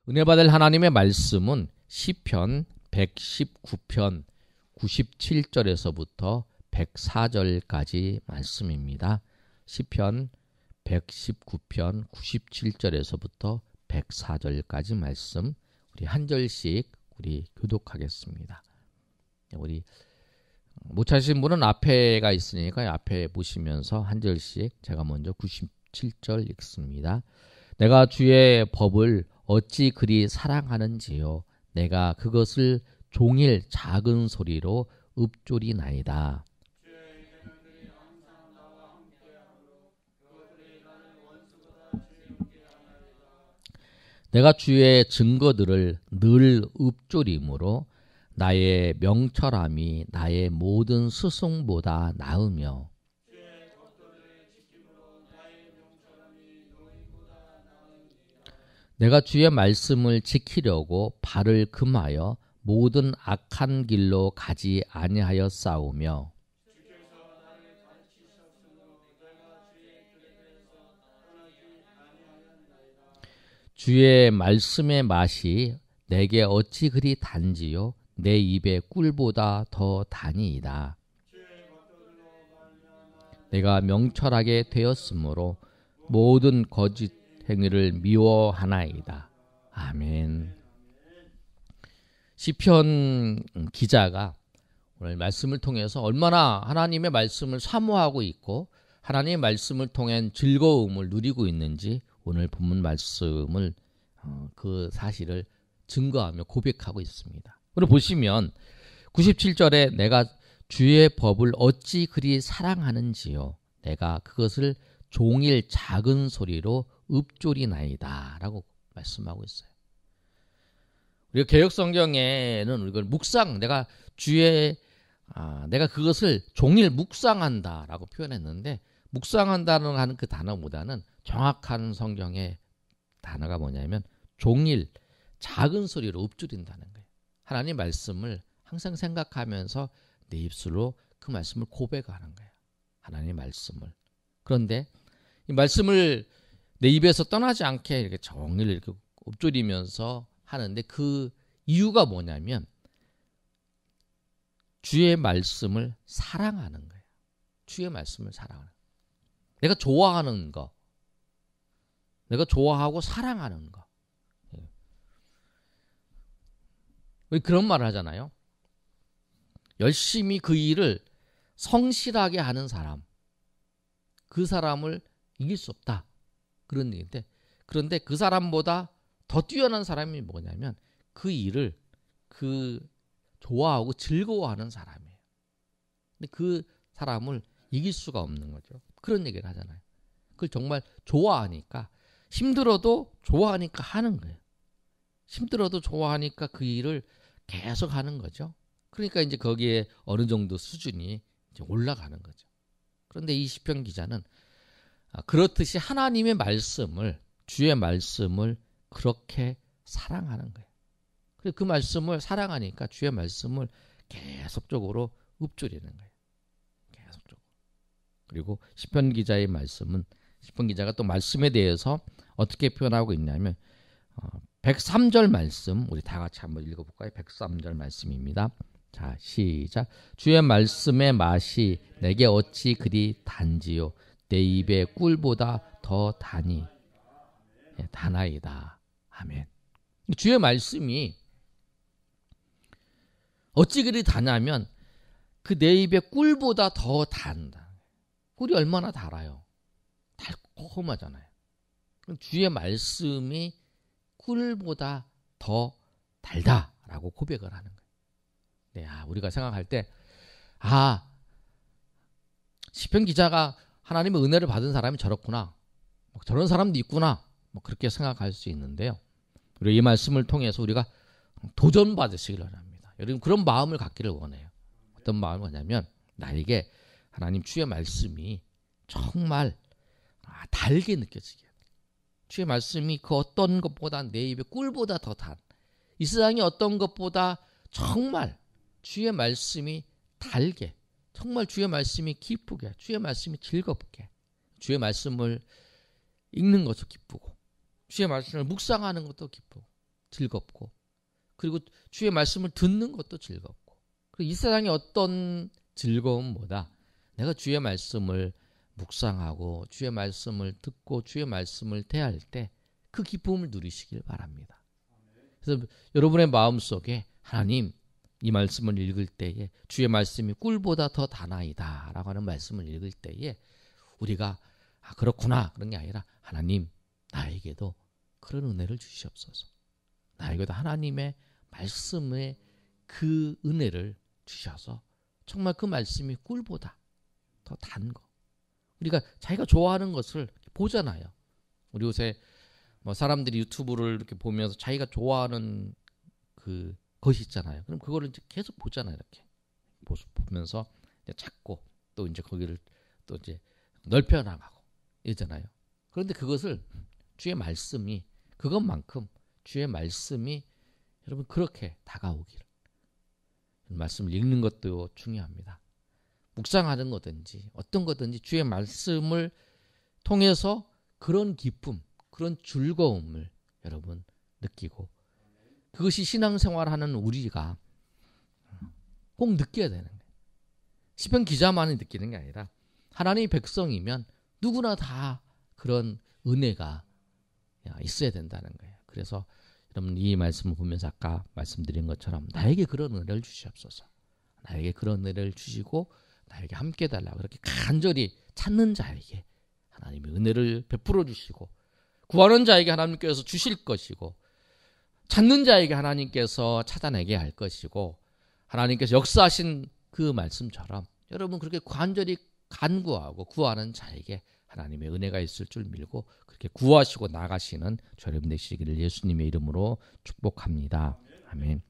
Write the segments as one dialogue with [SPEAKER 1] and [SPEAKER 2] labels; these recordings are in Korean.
[SPEAKER 1] 은혜 받을 하나님의 말씀은 시편 119편 97절에서부터 104절까지 말씀입니다. 시편 119편 97절에서부터 104절까지 말씀, 우리 한 절씩 우리 교독하겠습니다. 우리 못 찾으신 분은 앞에가 있으니까 앞에 보시면서 한 절씩 제가 먼저 97절 읽습니다. 내가 주의 법을 어찌 그리 사랑하는지요. 내가 그것을 종일 작은 소리로 읊조리나이다. 내가 주의 증거들을 늘 읊조림으로 나의 명철함이 나의 모든 스승보다 나으며 내가 주의 말씀을 지키려고 발을 금하여 모든 악한 길로 가지 아니하여 싸우며 주의 말씀의 맛이 내게 어찌 그리 단지요 내 입의 꿀보다 더 다니이다. 내가 명철하게 되었으므로 모든 거짓 행위를 미워하나이다. 아멘. 시편 기자가 오늘 말씀을 통해서 얼마나 하나님의 말씀을 사모하고 있고 하나님의 말씀을 통한 즐거움을 누리고 있는지 오늘 본문 말씀을 그 사실을 증거하며 고백하고 있습니다. 그리고 보시면 97절에 내가 주의 법을 어찌 그리 사랑하는지요. 내가 그것을 종일 작은 소리로 읊조리나이다 라고 말씀하고 있어요. 우리가 개역성경에는 이걸 묵상, 내가 그것을 종일 묵상한다 라고 표현했는데, 묵상한다는 하는 그 단어보다는 정확한 성경의 단어가 뭐냐면 종일 작은 소리로 읊조린다는 거예요. 하나님 말씀을 항상 생각하면서 내 입술로 그 말씀을 고백하는 거예요. 하나님 말씀을. 그런데 이 말씀을 내 입에서 떠나지 않게 이렇게 종일 이렇게 읊조리면서 하는데 그 이유가 뭐냐면 주의 말씀을 사랑하는 거예요. 주의 말씀을 사랑하는 거예요. 내가 좋아하는 거, 내가 좋아하고 사랑하는 거. 왜 그런 말을 하잖아요. 열심히 그 일을 성실하게 하는 사람, 그 사람을 이길 수 없다. 그런 얘기인데, 그런데 그 사람보다 더 뛰어난 사람이 뭐냐면 그 일을 좋아하고 즐거워하는 사람이에요. 근데 그 사람을 이길 수가 없는 거죠. 그런 얘기를 하잖아요. 그걸 정말 좋아하니까, 힘들어도 좋아하니까 하는 거예요. 힘들어도 좋아하니까 그 일을 계속 하는 거죠. 그러니까 이제 거기에 어느 정도 수준이 이제 올라가는 거죠. 그런데 이 시편 기자는 그렇듯이 하나님의 말씀을, 주의 말씀을 그렇게 사랑하는 거예요. 그래서 그 말씀을 사랑하니까 주의 말씀을 계속적으로 읊조리는 거예요. 계속적으로. 그리고 시편 기자의 말씀은, 시편 기자가 또 말씀에 대해서 어떻게 표현하고 있냐면 103절 말씀, 우리 다 같이 한번 읽어볼까요? 103절 말씀입니다. 자, 시작. 주의 말씀의 맛이 내게 어찌 그리 단지요 내 입의 꿀보다 더 다나이다. 아멘. 주의 말씀이 어찌 그리 다냐면 그 내 입의 꿀보다 더 단다. 꿀이 얼마나 달아요? 달콤하잖아요. 주의 말씀이 꿀보다 더 달다라고 고백을 하는 거예요. 네, 우리가 생각할 때 시편 기자가 하나님의 은혜를 받은 사람이 저렇구나, 저런 사람도 있구나, 그렇게 생각할 수 있는데요. 우리 이 말씀을 통해서 우리가 도전받으시길 바랍니다. 여러분 그런 마음을 갖기를 원해요. 어떤 마음을 원하냐면 나에게 하나님 주의 말씀이 정말 달게 느껴지게, 주의 말씀이 그 어떤 것보다 내 입에 꿀보다 더 단, 이 세상의 어떤 것보다 정말 주의 말씀이 달게, 정말 주의 말씀이 기쁘게, 주의 말씀이 즐겁게, 주의 말씀을 읽는 것도 기쁘고 주의 말씀을 묵상하는 것도 기쁘고 즐겁고 그리고 주의 말씀을 듣는 것도 즐겁고 그리고 이 세상의 어떤 즐거움보다 내가 주의 말씀을 묵상하고 주의 말씀을 듣고 주의 말씀을 대할 때 그 기쁨을 누리시길 바랍니다. 그래서 여러분의 마음속에 하나님 이 말씀을 읽을 때에 주의 말씀이 꿀보다 더 다나이다 라고 하는 말씀을 읽을 때에 우리가 그렇구나 그런 게 아니라 하나님 나에게도 그런 은혜를 주시옵소서. 나에게도 하나님의 말씀의 그 은혜를 주셔서 정말 그 말씀이 꿀보다 더 단 거. 우리가 자기가 좋아하는 것을 보잖아요. 우리 요새 뭐 사람들이 유튜브를 이렇게 보면서 자기가 좋아하는 그 것이 있잖아요. 그럼 그거를 이제 계속 보잖아요. 이렇게 보면서 이제 찾고 또 이제 거기를 또 이제 넓혀 나가고 이러잖아요. 그런데 그것을 주의 말씀이 그것만큼 주의 말씀이 여러분 그렇게 다가오기를 말씀을 읽는 것도 중요합니다. 묵상하는 거든지 어떤 거든지 주의 말씀을 통해서 그런 기쁨, 그런 즐거움을 여러분 느끼고 그것이 신앙생활하는 우리가 꼭 느껴야 되는 거예요. 시편 기자만이 느끼는 게 아니라 하나님의 백성이면 누구나 다 그런 은혜가 있어야 된다는 거예요. 그래서 여러분 이 말씀을 보면서 아까 말씀드린 것처럼 나에게 그런 은혜를 주시옵소서. 나에게 그런 은혜를 주시고 나에게 함께 달라고 그렇게 간절히 찾는 자에게 하나님의 은혜를 베풀어 주시고 구하는 자에게 하나님께서 주실 것이고 찾는 자에게 하나님께서 찾아내게 할 것이고 하나님께서 역사하신 그 말씀처럼 여러분 그렇게 간절히 간구하고 구하는 자에게 하나님의 은혜가 있을 줄 믿고 그렇게 구하시고 나가시는 여러분 되시기를 예수님의 이름으로 축복합니다. 아멘.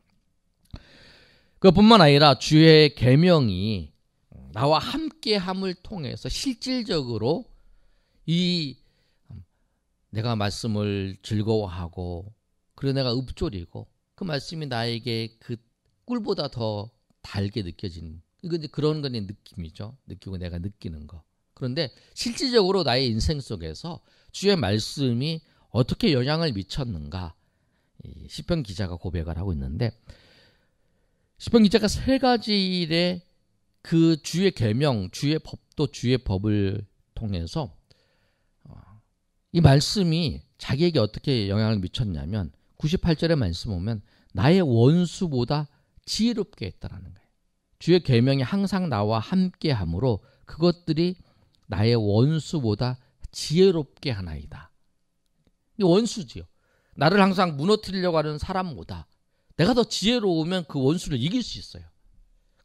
[SPEAKER 1] 그뿐만 아니라 주의 계명이 나와 함께함을 통해서 실질적으로 이 내가 말씀을 즐거워하고 그리고 내가 읊조리고 그 말씀이 나에게 그 꿀보다 더 달게 느껴지는 이건 이제 그런 거의 느낌이죠. 느끼고 내가 느끼는 거. 그런데 실질적으로 나의 인생 속에서 주의 말씀이 어떻게 영향을 미쳤는가 시편 기자가 고백을 하고 있는데 시편 기자가 세 가지의 그 주의 계명, 주의 법도 주의 법을 통해서 이 말씀이 자기에게 어떻게 영향을 미쳤냐면 98절의 말씀 보면 나의 원수보다 지혜롭게 했다라는 거예요. 주의 계명이 항상 나와 함께함으로 그것들이 나의 원수보다 지혜롭게 하나이다. 이 원수지요. 나를 항상 무너뜨리려고 하는 사람보다 내가 더 지혜로우면 그 원수를 이길 수 있어요.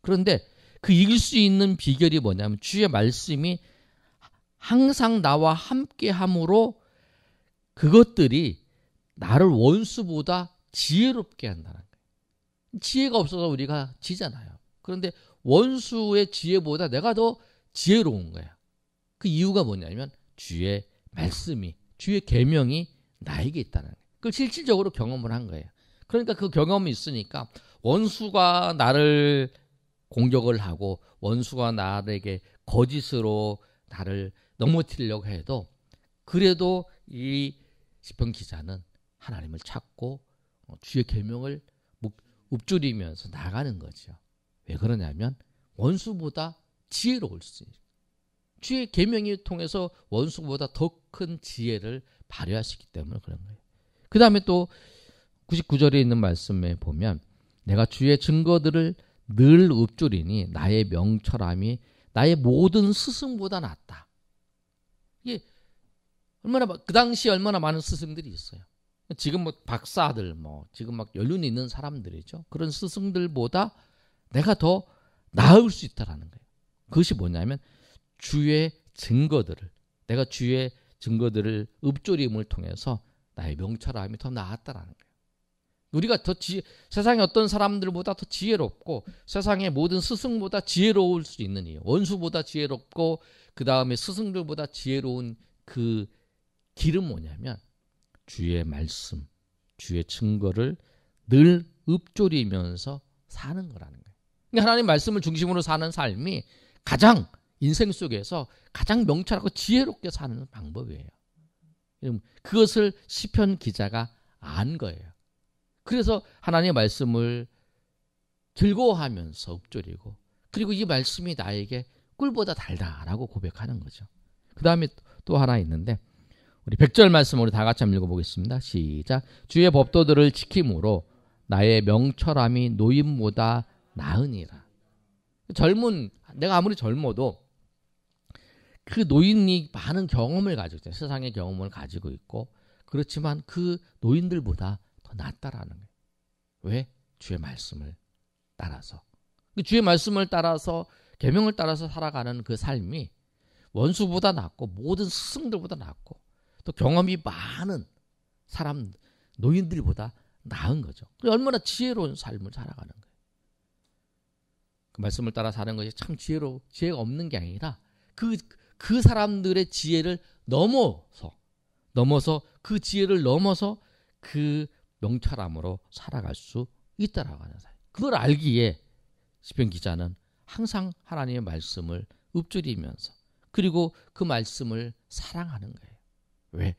[SPEAKER 1] 그런데 그 이길 수 있는 비결이 뭐냐면 주의 말씀이 항상 나와 함께함으로 그것들이 나를 원수보다 지혜롭게 한다는 거예요. 지혜가 없어서 우리가 지잖아요. 그런데 원수의 지혜보다 내가 더 지혜로운 거야. 그 이유가 뭐냐면 주의 말씀이 주의 계명이 나에게 있다는 거예요. 그걸 실질적으로 경험을 한 거예요. 그러니까 그 경험이 있으니까 원수가 나를 공격을 하고 원수가 나에게 거짓으로 나를 넘어뜨리려고 해도 그래도 이 시편 기자는 하나님을 찾고 주의 계명을 읊조리면서 나가는 거죠. 왜 그러냐면 원수보다 지혜로울 수 있어요. 주의 계명을 통해서 원수보다 더 큰 지혜를 발휘할 수 있기 때문에 그런 거예요. 그 다음에 또 99절에 있는 말씀에 보면 내가 주의 증거들을 늘 읊조리니 나의 명철함이 나의 모든 스승보다 낫다. 이게 얼마나 그 당시에 얼마나 많은 스승들이 있어요. 지금 뭐 박사들 지금 막 연륜이 있는 사람들이죠. 그런 스승들보다 내가 더 나을 수 있다라는 거예요. 그것이 뭐냐면 주의 증거들을 내가 주의 증거들을 읊조림을 통해서 나의 명철함이 더 나았다라는 거예요. 우리가 더 세상의 어떤 사람들보다 더 지혜롭고 세상의 모든 스승보다 지혜로울 수 있는 이유, 원수보다 지혜롭고 그 다음에 스승들보다 지혜로운 그 길은 뭐냐면 주의 말씀, 주의 증거를 늘 읊조리면서 사는 거라는 거예요. 그러니까 하나님 말씀을 중심으로 사는 삶이 가장 인생 속에서 가장 명철하고 지혜롭게 사는 방법이에요. 그것을 시편 기자가 안 거예요. 그래서 하나님의 말씀을 즐거워하면서 읊조리고 그리고 이 말씀이 나에게 꿀보다 달다라고 고백하는 거죠. 그 다음에 또 하나 있는데 우리 100절 말씀 우리 다 같이 한번 읽어보겠습니다. 시작. 주의 법도들을 지킴으로 나의 명철함이 노인보다 나으니라. 내가 아무리 젊어도 그 노인이 많은 경험을 가지고 있어요. 세상의 경험을 가지고 있고 그렇지만 그 노인들보다 더 낫다라는 거예요. 왜? 주의 말씀을 따라서. 주의 말씀을 따라서 계명을 따라서 살아가는 그 삶이 원수보다 낫고 모든 스승들보다 낫고 또 경험이 많은 사람 노인들보다 나은 거죠. 얼마나 지혜로운 삶을 살아가는 거예요. 그 말씀을 따라 사는 것이 참 지혜가 없는 게 아니라 그 사람들의 지혜를 넘어서 그 지혜를 넘어서 그 명철함으로 살아갈 수 있다라고 하는 사실. 그걸 알기에 시편 기자는 항상 하나님의 말씀을 읊조리면서 그리고 그 말씀을 사랑하는 거예요. 왜?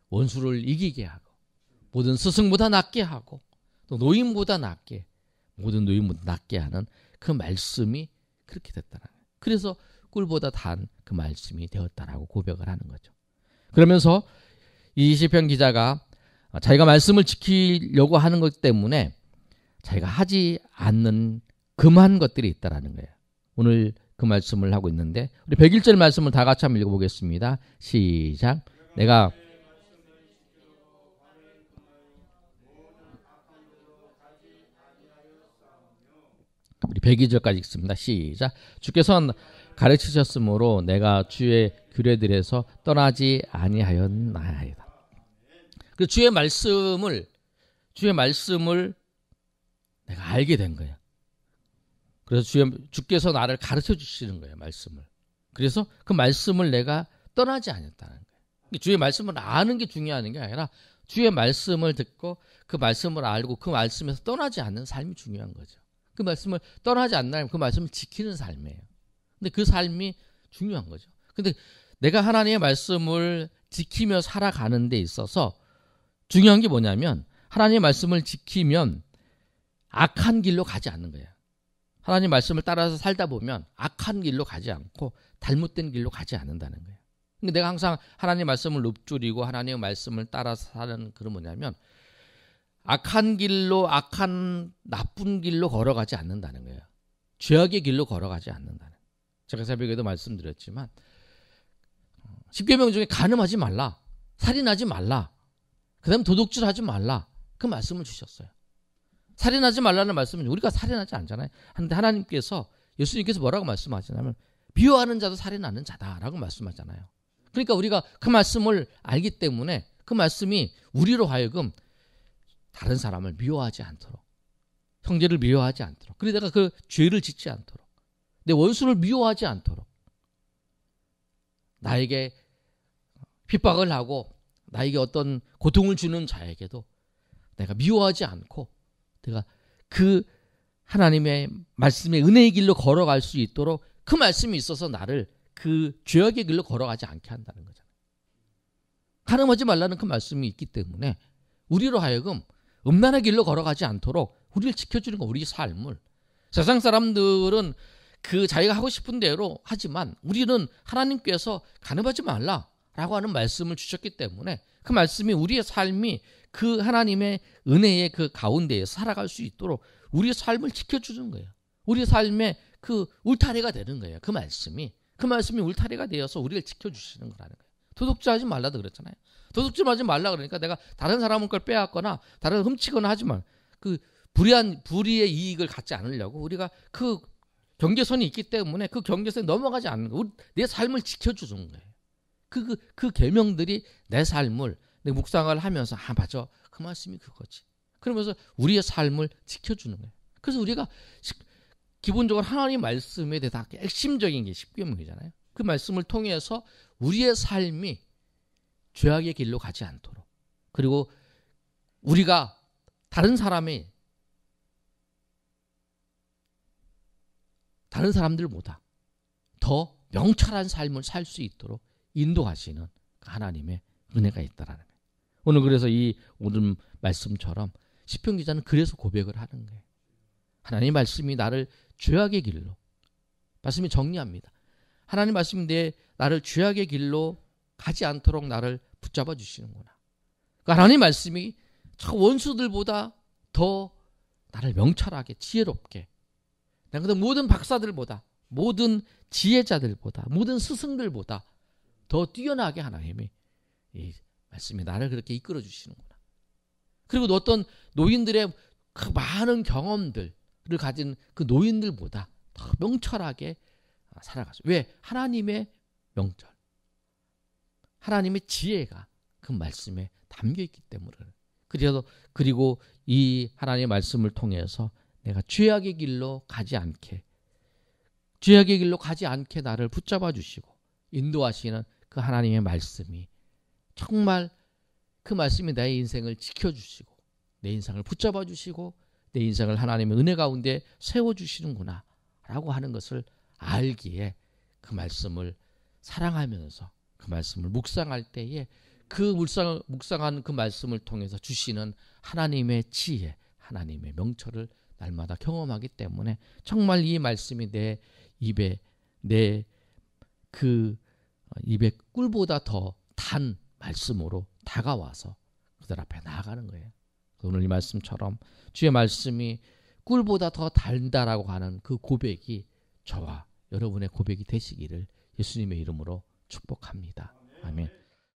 [SPEAKER 1] 원수를 이기게 하고 모든 스승보다 낫게 하고 또 노인보다 낫게 모든 노인보다 낫게 하는 그 말씀이 그렇게 됐다는 거예요. 그래서 꿀보다 단 그 말씀이 되었다라고 고백을 하는 거죠. 그러면서 이 시편 기자가 자기가 말씀을 지키려고 하는 것 때문에 자기가 하지 않는 금한 것들이 있다라는 거예요. 오늘 그 말씀을 하고 있는데 우리 101절 말씀을 다 같이 한번 읽어보겠습니다. 시작. 내가 우리 102절까지 읽습니다. 시작. 주께서 가르치셨으므로 내가 주의 규례들에서 떠나지 아니하였나이다. 그 주의 말씀을 내가 알게 된 거예요. 그래서 주께서 나를 가르쳐 주시는 거예요. 말씀을. 그래서 그 말씀을 내가 떠나지 않았다는 거예요. 주의 말씀을 아는 게 중요한 게 아니라 주의 말씀을 듣고 그 말씀을 알고 그 말씀에서 떠나지 않는 삶이 중요한 거죠. 그 말씀을 떠나지 않나면 그 말씀을 지키는 삶이에요. 근데 그 삶이 중요한 거죠. 근데 내가 하나님의 말씀을 지키며 살아가는 데 있어서 중요한 게 뭐냐면 하나님의 말씀을 지키면 악한 길로 가지 않는 거예요. 하나님 말씀을 따라서 살다 보면 악한 길로 가지 않고 잘못된 길로 가지 않는다는 거예요. 근데 내가 항상 하나님 말씀을 읊조리고 하나님의 말씀을 따라서 사는 그런 뭐냐면 악한 길로 나쁜 길로 걸어가지 않는다는 거예요. 죄악의 길로 걸어가지 않는다는 거예요. 제가 새벽에도 말씀드렸지만 10계명 중에 간음하지 말라, 살인하지 말라, 그 다음에 도둑질하지 말라 그 말씀을 주셨어요. 살인하지 말라는 말씀은 우리가 살인하지 않잖아요. 그런데 하나님께서 예수님께서 뭐라고 말씀하시냐면 미워하는 자도 살인하는 자다라고 말씀하잖아요. 그러니까 우리가 그 말씀을 알기 때문에 그 말씀이 우리로 하여금 다른 사람을 미워하지 않도록 형제를 미워하지 않도록 그러다가 그 죄를 짓지 않도록 내 원수를 미워하지 않도록 나에게 핍박을 하고 나에게 어떤 고통을 주는 자에게도 내가 미워하지 않고 내가 그 하나님의 말씀의 은혜의 길로 걸어갈 수 있도록 그 말씀이 있어서 나를 그 죄악의 길로 걸어가지 않게 한다는 거잖아요. 간음하지 말라는 그 말씀이 있기 때문에 우리로 하여금 음란의 길로 걸어가지 않도록 우리를 지켜주는 거 우리 삶을 세상 사람들은 그 자기가 하고 싶은 대로 하지만 우리는 하나님께서 간음하지 말라라고 하는 말씀을 주셨기 때문에 그 말씀이 우리의 삶이 그 하나님의 은혜의 그 가운데에 살아갈 수 있도록 우리의 삶을 지켜주는 거예요. 우리의 삶의 그 울타리가 되는 거예요. 그 말씀이 울타리가 되어서 우리를 지켜주시는 거라는 거예요. 도둑질하지 말라도 그랬잖아요. 도둑질하지 말라 그러니까 내가 다른 사람은 걸 빼앗거나 다른 훔치거나 하지만 그 불의의 이익을 갖지 않으려고 우리가 그 경계선이 있기 때문에 그 경계선에 넘어가지 않는 거예요. 내 삶을 지켜주는 거예요. 그 계명들이 내 삶을 내 묵상을 하면서 맞아 그 말씀이 그거지. 그러면서 우리의 삶을 지켜주는 거예요. 그래서 우리가 기본적으로 하나님 말씀에 대해서 핵심적인 게 십계명이잖아요. 그 말씀을 통해서 우리의 삶이 죄악의 길로 가지 않도록 그리고 우리가 다른 사람들보다 더 명철한 삶을 살 수 있도록 인도하시는 하나님의 은혜가 있다라는 거예요. 오늘 그래서 이 오늘 말씀처럼 시편 기자는 그래서 고백을 하는 거예요. 하나님 말씀이 나를 죄악의 길로, 말씀이 정리합니다. 하나님 말씀이 나를 죄악의 길로 가지 않도록 나를 붙잡아 주시는구나. 그러니까 하나님 말씀이 저 원수들보다 더 나를 명철하게 지혜롭게, 내가 모든 박사들보다, 모든 지혜자들보다, 모든 스승들보다 더 뛰어나게 하나님이 이 말씀이 나를 그렇게 이끌어 주시는구나. 그리고 어떤 노인들의 그 많은 경험들을 가진 그 노인들보다 더 명철하게 살아가죠. 왜? 하나님의 명철, 하나님의 지혜가 그 말씀에 담겨 있기 때문에. 그리고 이 하나님의 말씀을 통해서 내가 죄악의 길로 가지 않게, 죄악의 길로 가지 않게 나를 붙잡아 주시고 인도하시는 그 하나님의 말씀이 정말, 그 말씀이 나의 인생을 지켜주시고 내 인생을 붙잡아 주시고 내 인생을 하나님의 은혜 가운데 세워주시는구나 라고 하는 것을 알기에, 그 말씀을 사랑하면서 그 말씀을 묵상할 때에 그 묵상한 그 말씀을 통해서 주시는 하나님의 지혜, 하나님의 명철을 날마다 경험하기 때문에 정말 이 말씀이 내 입에 꿀보다 더 단 말씀으로 다가와서 그들 앞에 나아가는 거예요. 오늘 이 말씀처럼 주의 말씀이 꿀보다 더 달다라고 하는 그 고백이 저와 여러분의 고백이 되시기를 예수님의 이름으로 축복합니다. 아멘.